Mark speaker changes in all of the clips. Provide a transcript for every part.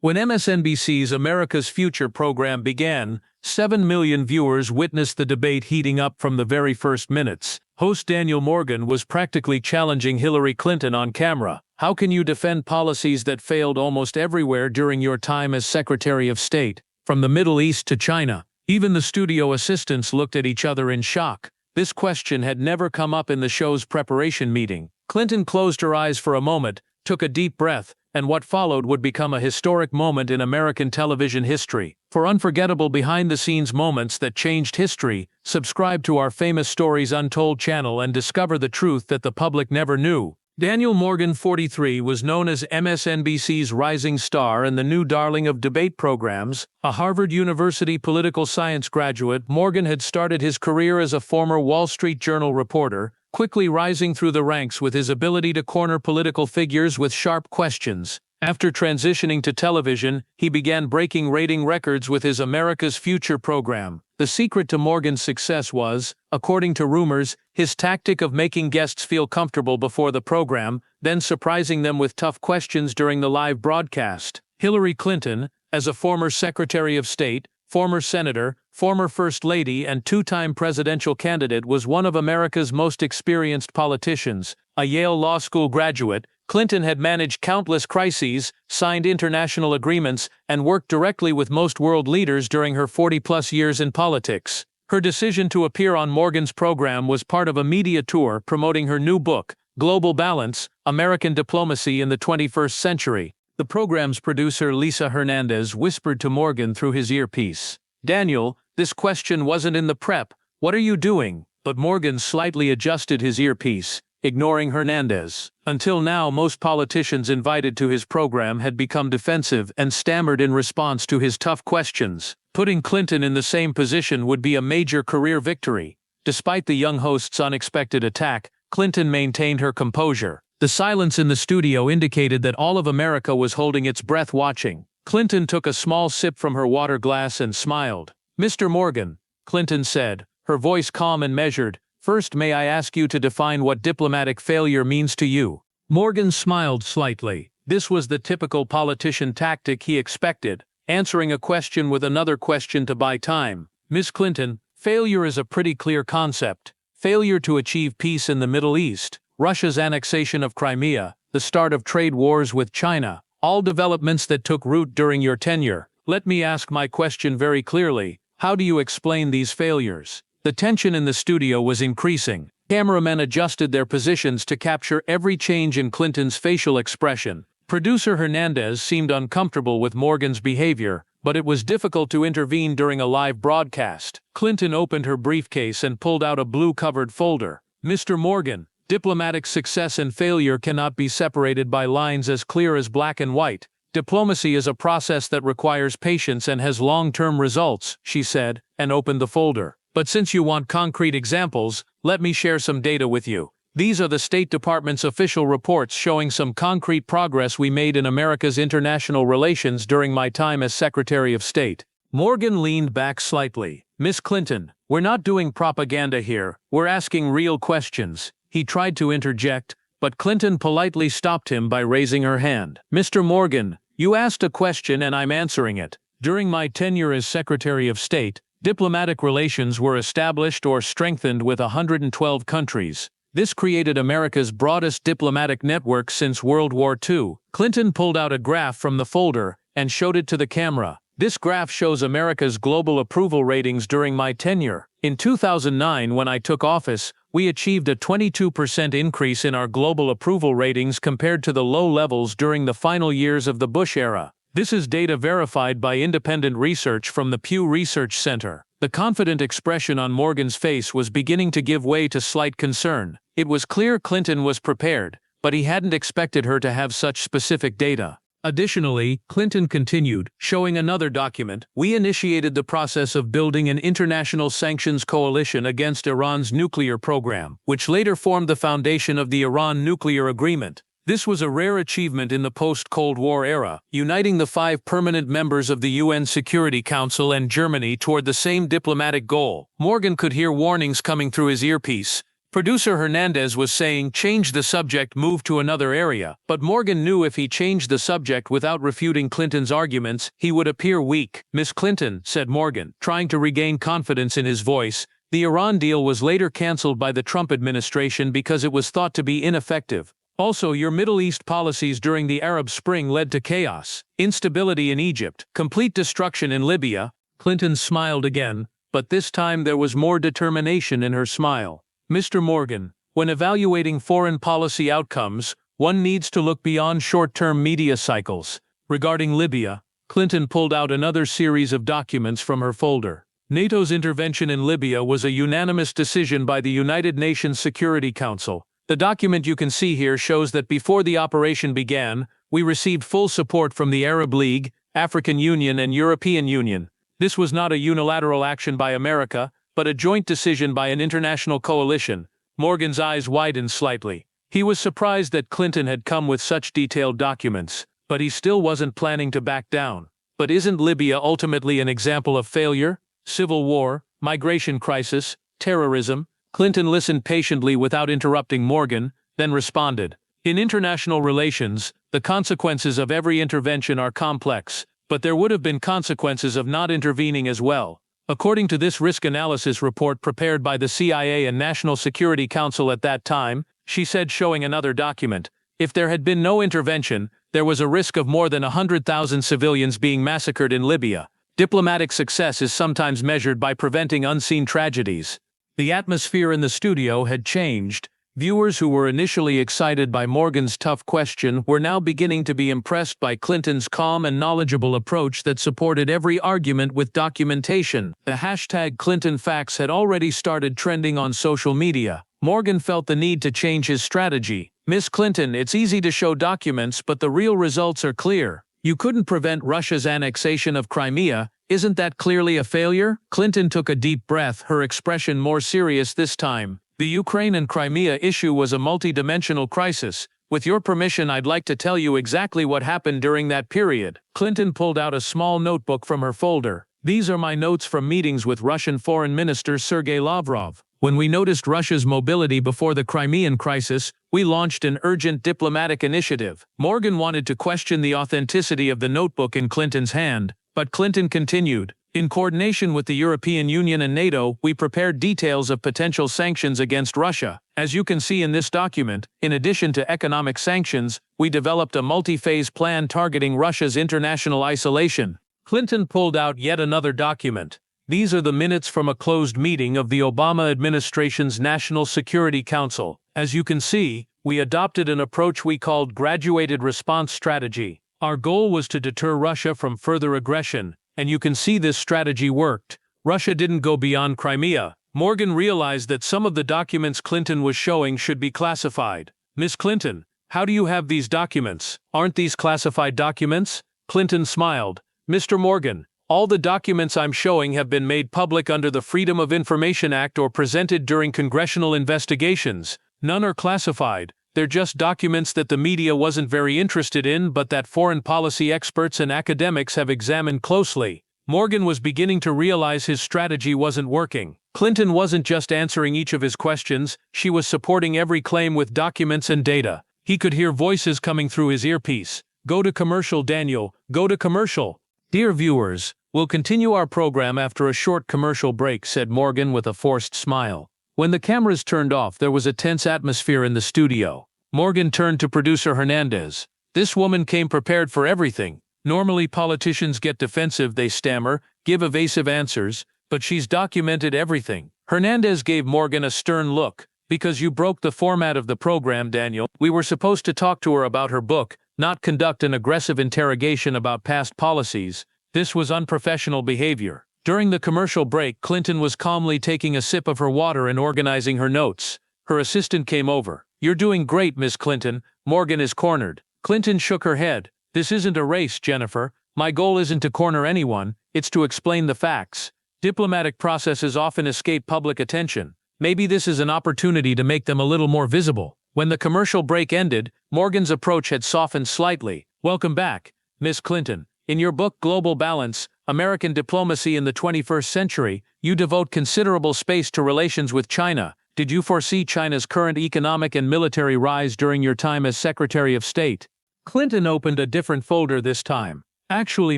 Speaker 1: When MSNBC's America's Future program began, 7 million viewers witnessed the debate heating up from the very first minutes. Host Daniel Morgan was practically challenging Hillary Clinton on camera. How can you defend policies that failed almost everywhere during your time as Secretary of State? From the Middle East to China. Even the studio assistants looked at each other in shock. This question had never come up in the show's preparation meeting. Clinton closed her eyes for a moment, took a deep breath, and what followed would become a historic moment in American television history. For unforgettable behind-the-scenes moments that changed history, subscribe to our Famous Stories Untold channel and discover the truth that the public never knew. Daniel Morgan, 43, was known as MSNBC's rising star and the new darling of debate programs. A Harvard University political science graduate, Morgan had started his career as a former Wall Street Journal reporter, quickly rising through the ranks with his ability to corner political figures with sharp questions. After transitioning to television, he began breaking rating records with his America's Future program. The secret to Morgan's success was, according to rumors, his tactic of making guests feel comfortable before the program, then surprising them with tough questions during the live broadcast. Hillary Clinton, as a former Secretary of State, former senator, former First Lady and two-time presidential candidate, was one of America's most experienced politicians. A Yale Law School graduate, Clinton had managed countless crises, signed international agreements, and worked directly with most world leaders during her 40-plus years in politics. Her decision to appear on Morgan's program was part of a media tour promoting her new book, Global Balance: American Diplomacy in the 21st Century. The program's producer, Lisa Hernandez, whispered to Morgan through his earpiece, "Daniel, this question wasn't in the prep. What are you doing?" But Morgan slightly adjusted his earpiece, ignoring Hernandez. Until now, most politicians invited to his program had become defensive and stammered in response to his tough questions. Putting Clinton in the same position would be a major career victory. Despite the young host's unexpected attack, Clinton maintained her composure. The silence in the studio indicated that all of America was holding its breath watching. Clinton took a small sip from her water glass and smiled. "Mr. Morgan," Clinton said, her voice calm and measured, "first may I ask you to define what diplomatic failure means to you?" Morgan smiled slightly. This was the typical politician tactic he expected, answering a question with another question to buy time. "Miss Clinton, failure is a pretty clear concept. Failure to achieve peace in the Middle East, Russia's annexation of Crimea, the start of trade wars with China, all developments that took root during your tenure. Let me ask my question very clearly. How do you explain these failures?" The tension in the studio was increasing. Cameramen adjusted their positions to capture every change in Clinton's facial expression. Producer Hernandez seemed uncomfortable with Morgan's behavior, but it was difficult to intervene during a live broadcast. Clinton opened her briefcase and pulled out a blue-covered folder. "Mr. Morgan, diplomatic success and failure cannot be separated by lines as clear as black and white. Diplomacy is a process that requires patience and has long-term results," she said, and opened the folder. "But since you want concrete examples, let me share some data with you. These are the State Department's official reports showing some concrete progress we made in America's international relations during my time as Secretary of State." Morgan leaned back slightly. "Miss Clinton, we're not doing propaganda here, we're asking real questions." He tried to interject, but Clinton politely stopped him by raising her hand. "Mr. Morgan, you asked a question and I'm answering it. During my tenure as Secretary of State, diplomatic relations were established or strengthened with 112 countries. This created America's broadest diplomatic network since World War II. Clinton pulled out a graph from the folder and showed it to the camera. "This graph shows America's global approval ratings during my tenure. In 2009, when I took office, we achieved a 22% increase in our global approval ratings compared to the low levels during the final years of the Bush era. This is data verified by independent research from the Pew Research Center." The confident expression on Morgan's face was beginning to give way to slight concern. It was clear Clinton was prepared, but he hadn't expected her to have such specific data. Additionally, Clinton continued, showing another document, "We initiated the process of building an international sanctions coalition against Iran's nuclear program, which later formed the foundation of the Iran nuclear agreement. This was a rare achievement in the post-Cold War era, uniting the 5 permanent members of the UN Security Council and Germany toward the same diplomatic goal." Morgan could hear warnings coming through his earpiece. Producer Hernandez was saying, change the subject, move to another area, but Morgan knew if he changed the subject without refuting Clinton's arguments, he would appear weak. Miss Clinton, said Morgan, trying to regain confidence in his voice, the Iran deal was later cancelled by the Trump administration because it was thought to be ineffective. Also, your Middle East policies during the Arab Spring led to chaos, instability in Egypt, complete destruction in Libya. Clinton smiled again, but this time there was more determination in her smile. Mr. Morgan, when evaluating foreign policy outcomes, one needs to look beyond short-term media cycles. Regarding Libya, Clinton pulled out another series of documents from her folder. NATO's intervention in Libya was a unanimous decision by the United Nations Security Council. The document you can see here shows that before the operation began, we received full support from the Arab League, African Union, and European Union. This was not a unilateral action by America, but a joint decision by an international coalition. Morgan's eyes widened slightly. He was surprised that Clinton had come with such detailed documents, but he still wasn't planning to back down. But isn't Libya ultimately an example of failure? Civil war, migration crisis, terrorism? Clinton listened patiently without interrupting Morgan, then responded. In international relations, the consequences of every intervention are complex, but there would have been consequences of not intervening as well. According to this risk analysis report prepared by the CIA and National Security Council at that time, she said, showing another document, if there had been no intervention, there was a risk of more than 100,000 civilians being massacred in Libya. Diplomatic success is sometimes measured by preventing unseen tragedies. The atmosphere in the studio had changed. Viewers who were initially excited by Morgan's tough question were now beginning to be impressed by Clinton's calm and knowledgeable approach that supported every argument with documentation. The hashtag #ClintonFacts had already started trending on social media. Morgan felt the need to change his strategy. Miss Clinton, it's easy to show documents, but the real results are clear. You couldn't prevent Russia's annexation of Crimea. Isn't that clearly a failure? Clinton took a deep breath, her expression more serious this time. The Ukraine and Crimea issue was a multidimensional crisis. With your permission, I'd like to tell you exactly what happened during that period. Clinton pulled out a small notebook from her folder. These are my notes from meetings with Russian Foreign Minister Sergei Lavrov. When we noticed Russia's mobility before the Crimean crisis, we launched an urgent diplomatic initiative. Morgan wanted to question the authenticity of the notebook in Clinton's hand, but Clinton continued. In coordination with the European Union and NATO, we prepared details of potential sanctions against Russia. As you can see in this document, in addition to economic sanctions, we developed a multi-phase plan targeting Russia's international isolation. Clinton pulled out yet another document. These are the minutes from a closed meeting of the Obama administration's National Security Council. As you can see, we adopted an approach we called graduated response strategy. Our goal was to deter Russia from further aggression, and you can see this strategy worked. Russia didn't go beyond Crimea. Morgan realized that some of the documents Clinton was showing should be classified. Miss Clinton, how do you have these documents? Aren't these classified documents? Clinton smiled. Mr. Morgan, all the documents I'm showing have been made public under the Freedom of Information Act or presented during congressional investigations. None are classified. They're just documents that the media wasn't very interested in but that foreign policy experts and academics have examined closely. Morgan was beginning to realize his strategy wasn't working. Clinton wasn't just answering each of his questions, she was supporting every claim with documents and data. He could hear voices coming through his earpiece. Go to commercial, Daniel. Go to commercial. Dear viewers, we'll continue our program after a short commercial break, said Morgan with a forced smile. When the cameras turned off, there was a tense atmosphere in the studio. Morgan turned to producer Hernandez. This woman came prepared for everything. Normally politicians get defensive, they stammer, give evasive answers, but she's documented everything. Hernandez gave Morgan a stern look. Because you broke the format of the program, Daniel. We were supposed to talk to her about her book, not conduct an aggressive interrogation about past policies. This was unprofessional behavior. During the commercial break, Clinton was calmly taking a sip of her water and organizing her notes. Her assistant came over. You're doing great, Miss Clinton. Morgan is cornered. Clinton shook her head. This isn't a race, Jennifer. My goal isn't to corner anyone, it's to explain the facts. Diplomatic processes often escape public attention. Maybe this is an opportunity to make them a little more visible. When the commercial break ended, Morgan's approach had softened slightly. Welcome back, Miss Clinton. In your book Global Balance, American Diplomacy in the 21st Century, you devote considerable space to relations with China. Did you foresee China's current economic and military rise during your time as Secretary of State? Clinton opened a different folder this time. Actually,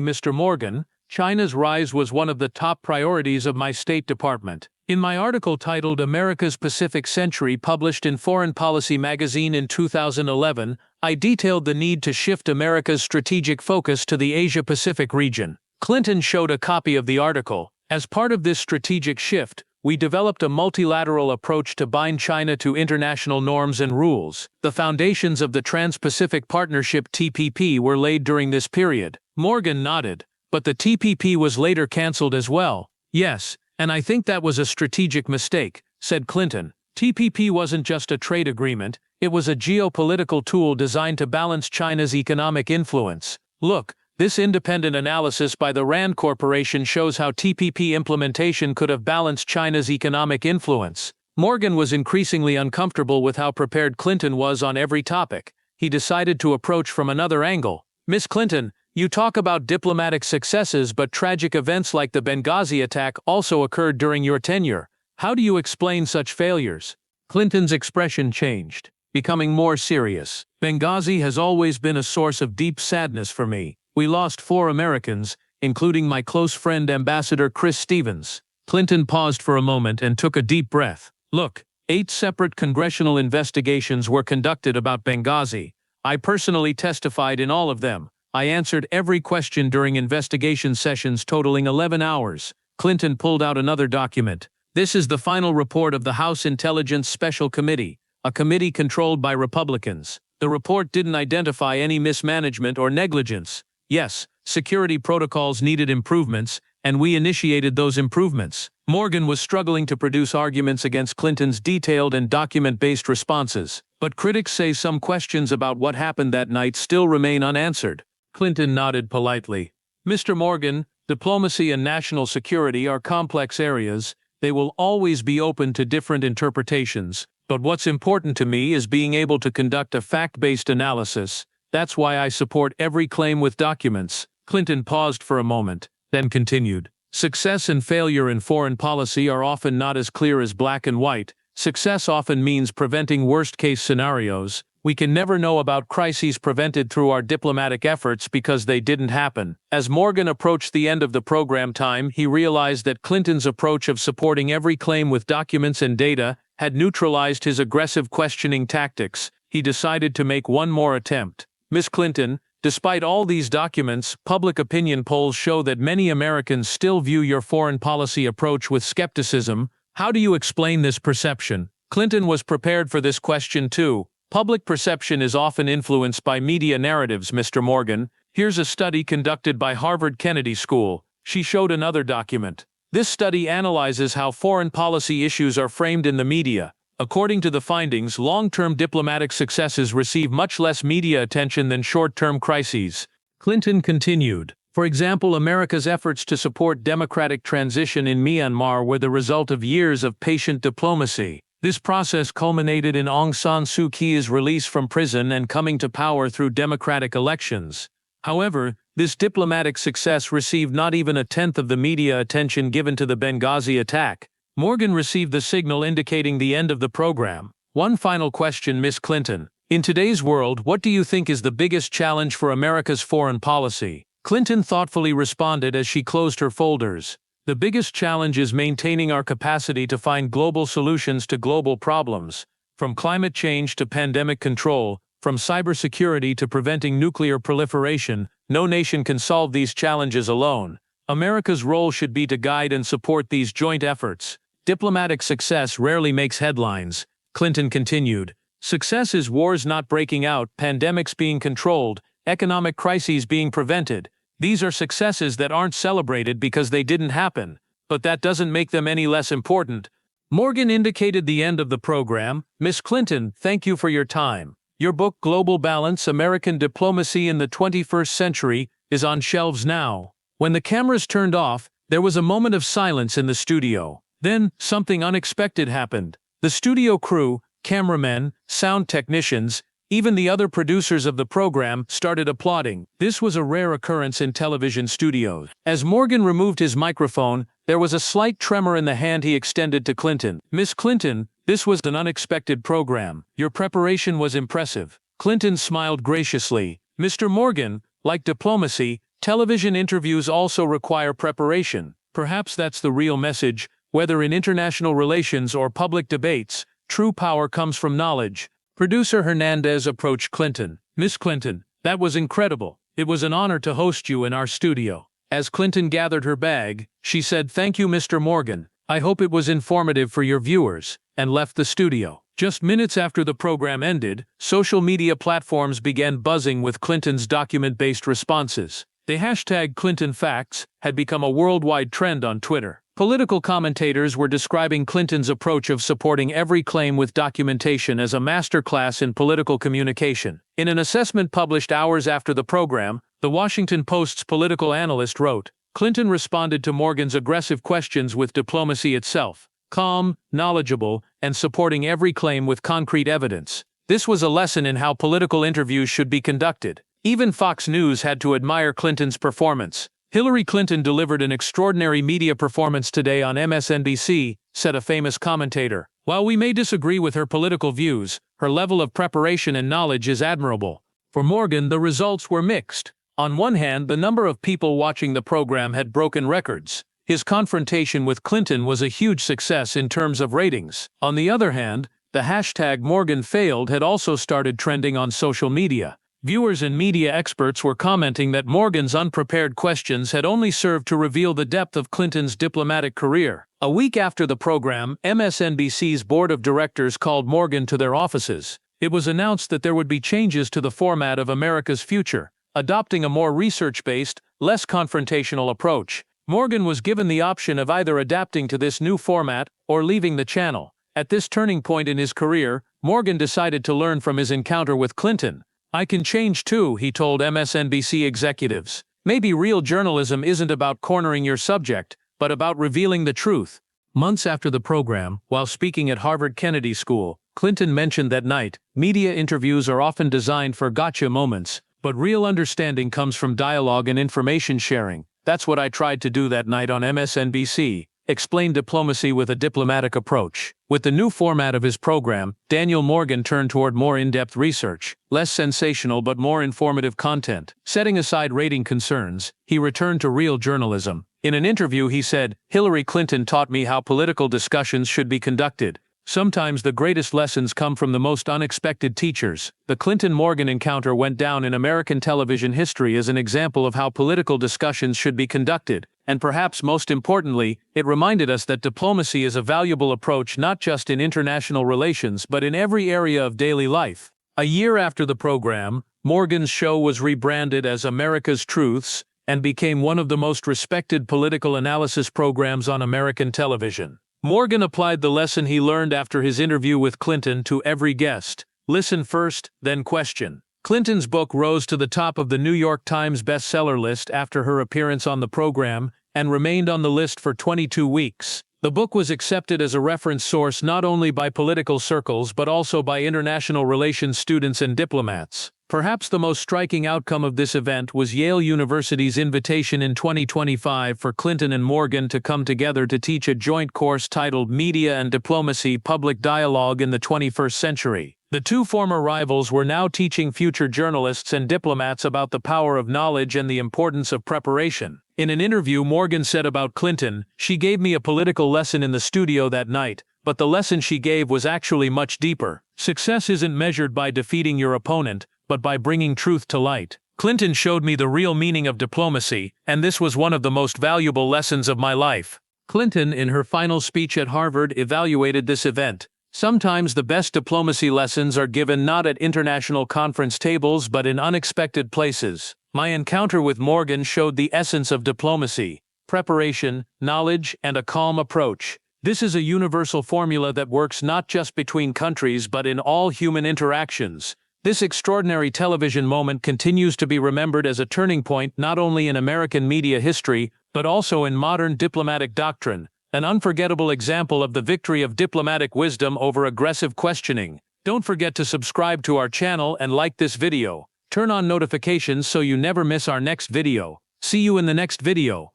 Speaker 1: Mr. Morgan, China's rise was one of the top priorities of my State Department. In my article titled America's Pacific Century, published in Foreign Policy magazine in 2011, I detailed the need to shift America's strategic focus to the Asia-Pacific region. Clinton showed a copy of the article. As part of this strategic shift, we developed a multilateral approach to bind China to international norms and rules. The foundations of the Trans-Pacific Partnership (TPP) were laid during this period. Morgan nodded. But the TPP was later cancelled as well. Yes, and I think that was a strategic mistake, said Clinton. TPP wasn't just a trade agreement, it was a geopolitical tool designed to balance China's economic influence. Look, this independent analysis by the Rand Corporation shows how TPP implementation could have balanced China's economic influence. Morgan was increasingly uncomfortable with how prepared Clinton was on every topic. He decided to approach from another angle. Miss Clinton, you talk about diplomatic successes, but tragic events like the Benghazi attack also occurred during your tenure. How do you explain such failures? Clinton's expression changed, becoming more serious. Benghazi has always been a source of deep sadness for me. We lost 4 Americans, including my close friend Ambassador Chris Stevens. Clinton paused for a moment and took a deep breath. Look, 8 separate congressional investigations were conducted about Benghazi. I personally testified in all of them. I answered every question during investigation sessions totaling 11 hours. Clinton pulled out another document. This is the final report of the House Intelligence Special Committee, a committee controlled by Republicans. The report didn't identify any mismanagement or negligence. Yes, security protocols needed improvements, and we initiated those improvements. Morgan was struggling to produce arguments against Clinton's detailed and document-based responses, but critics say some questions about what happened that night still remain unanswered. Clinton nodded politely. Mr. Morgan, diplomacy and national security are complex areas. They will always be open to different interpretations, but what's important to me is being able to conduct a fact-based analysis. That's why I support every claim with documents. Clinton paused for a moment, then continued. Success and failure in foreign policy are often not as clear as black and white. Success often means preventing worst-case scenarios. We can never know about crises prevented through our diplomatic efforts because they didn't happen. As Morgan approached the end of the program time, he realized that Clinton's approach of supporting every claim with documents and data had neutralized his aggressive questioning tactics. He decided to make one more attempt. Miss Clinton, despite all these documents, public opinion polls show that many Americans still view your foreign policy approach with skepticism. How do you explain this perception? Clinton was prepared for this question too. Public perception is often influenced by media narratives, Mr. Morgan. Here's a study conducted by Harvard Kennedy School. She showed another document. This study analyzes how foreign policy issues are framed in the media. According to the findings, long-term diplomatic successes receive much less media attention than short-term crises. Clinton continued. For example, America's efforts to support democratic transition in Myanmar were the result of years of patient diplomacy. This process culminated in Aung San Suu Kyi's release from prison and coming to power through democratic elections. However, this diplomatic success received not even a tenth of the media attention given to the Benghazi attack. Morgan received the signal indicating the end of the program. One final question, Miss Clinton. In today's world, what do you think is the biggest challenge for America's foreign policy? Clinton thoughtfully responded as she closed her folders. The biggest challenge is maintaining our capacity to find global solutions to global problems. From climate change to pandemic control, from cybersecurity to preventing nuclear proliferation, no nation can solve these challenges alone. America's role should be to guide and support these joint efforts. Diplomatic success rarely makes headlines, Clinton continued. Success is wars not breaking out, pandemics being controlled, economic crises being prevented. These are successes that aren't celebrated because they didn't happen, but that doesn't make them any less important. Morgan indicated the end of the program. Miss Clinton, thank you for your time. Your book, Global Balance: American Diplomacy in the 21st Century, is on shelves now. When the cameras turned off, there was a moment of silence in the studio. Then, something unexpected happened. The studio crew, cameramen, sound technicians, even the other producers of the program started applauding. This was a rare occurrence in television studios. As Morgan removed his microphone, there was a slight tremor in the hand he extended to Clinton. Miss Clinton, This was an unexpected program. Your preparation was impressive." Clinton smiled graciously. "Mr. Morgan, like diplomacy, television interviews also require preparation. Perhaps that's the real message. Whether in international relations or public debates, true power comes from knowledge." Producer Hernandez approached Clinton. "Miss Clinton, that was incredible. It was an honor to host you in our studio." As Clinton gathered her bag, she said, "Thank you, Mr. Morgan. I hope it was informative for your viewers," and left the studio. Just minutes after the program ended, social media platforms began buzzing with Clinton's document-based responses. The hashtag #ClintonFacts had become a worldwide trend on Twitter. Political commentators were describing Clinton's approach of supporting every claim with documentation as a masterclass in political communication. In an assessment published hours after the program, The Washington Post's political analyst wrote, "Clinton responded to Morgan's aggressive questions with diplomacy itself, calm, knowledgeable, and supporting every claim with concrete evidence. This was a lesson in how political interviews should be conducted." Even Fox News had to admire Clinton's performance. "Hillary Clinton delivered an extraordinary media performance today on MSNBC," said a famous commentator. "While we may disagree with her political views, her level of preparation and knowledge is admirable." For Morgan, the results were mixed. On one hand, the number of people watching the program had broken records. His confrontation with Clinton was a huge success in terms of ratings. On the other hand, the hashtag Morgan failed had also started trending on social media. Viewers and media experts were commenting that Morgan's unprepared questions had only served to reveal the depth of Clinton's diplomatic career. A week after the program, MSNBC's board of directors called Morgan to their offices. It was announced that there would be changes to the format of America's Future, adopting a more research-based, less confrontational approach. Morgan was given the option of either adapting to this new format or leaving the channel. At this turning point in his career, Morgan decided to learn from his encounter with Clinton. "I can change too," he told MSNBC executives. "Maybe real journalism isn't about cornering your subject, but about revealing the truth." Months after the program, while speaking at Harvard Kennedy School, Clinton mentioned that night, "Media interviews are often designed for gotcha moments, but real understanding comes from dialogue and information sharing. That's what I tried to do that night on MSNBC." Explained diplomacy with a diplomatic approach. With the new format of his program, Daniel Morgan turned toward more in-depth research, less sensational but more informative content. Setting aside rating concerns, he returned to real journalism. In an interview he said, "Hillary Clinton taught me how political discussions should be conducted. Sometimes the greatest lessons come from the most unexpected teachers." The Clinton-Morgan encounter went down in American television history as an example of how political discussions should be conducted. And perhaps most importantly, it reminded us that diplomacy is a valuable approach not just in international relations but in every area of daily life. A year after the program, Morgan's show was rebranded as America's Truths and became one of the most respected political analysis programs on American television. Morgan applied the lesson he learned after his interview with Clinton to every guest. Listen first, then question. Clinton's book rose to the top of the New York Times bestseller list after her appearance on the program and remained on the list for 22 weeks. The book was accepted as a reference source not only by political circles but also by international relations students and diplomats. Perhaps the most striking outcome of this event was Yale University's invitation in 2025 for Clinton and Morgan to come together to teach a joint course titled Media and Diplomacy: Public Dialogue in the 21st Century. The two former rivals were now teaching future journalists and diplomats about the power of knowledge and the importance of preparation. In an interview, Morgan said about Clinton, "She gave me a political lesson in the studio that night, but the lesson she gave was actually much deeper. Success isn't measured by defeating your opponent, but by bringing truth to light. Clinton showed me the real meaning of diplomacy, and this was one of the most valuable lessons of my life." Clinton, in her final speech at Harvard, evaluated this event. "Sometimes the best diplomacy lessons are given not at international conference tables but in unexpected places. My encounter with Morgan showed the essence of diplomacy: preparation, knowledge, and a calm approach. This is a universal formula that works not just between countries but in all human interactions." This extraordinary television moment continues to be remembered as a turning point not only in American media history but also in modern diplomatic doctrine, an unforgettable example of the victory of diplomatic wisdom over aggressive questioning. Don't forget to subscribe to our channel and like this video. Turn on notifications so you never miss our next video. See you in the next video.